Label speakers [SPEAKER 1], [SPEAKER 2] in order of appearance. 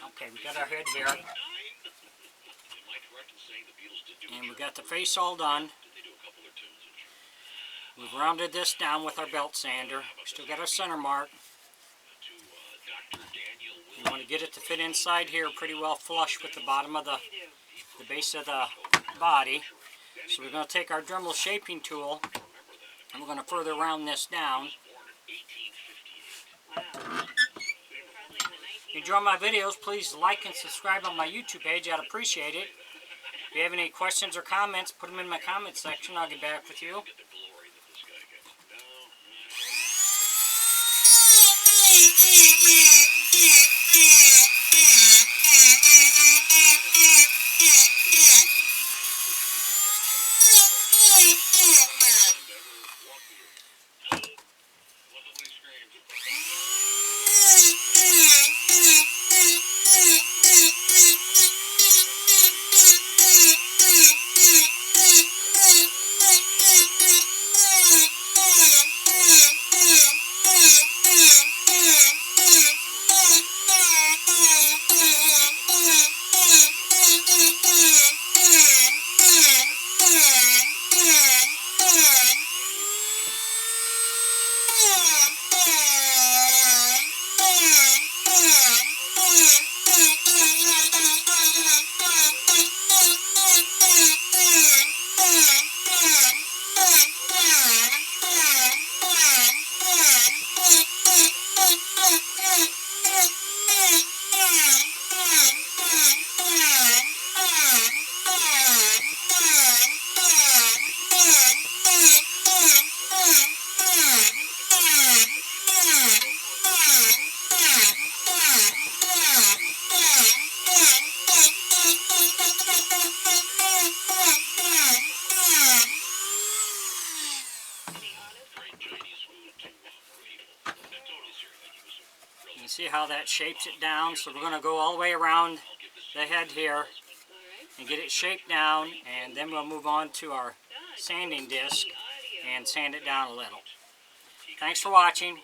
[SPEAKER 1] Okay, we got our head here. And we got the face all done. We've rounded this down with our belt sander. We still got our center mark. You want to get it to fit inside here pretty well flush with the bottom of the base of the body. So we're going to take our Dremel shaping tool and we're going to further round this down. If you enjoy my videos, please like and subscribe on my YouTube page. I'd appreciate it. If you have any questions or comments, put them in my comment section. I'll get back with you. You can see how that shapes it down. So we're going to go all the way around the head here and get it shaped down, and then we'll move on to our sanding disc and sand it down a little. Thanks for watching.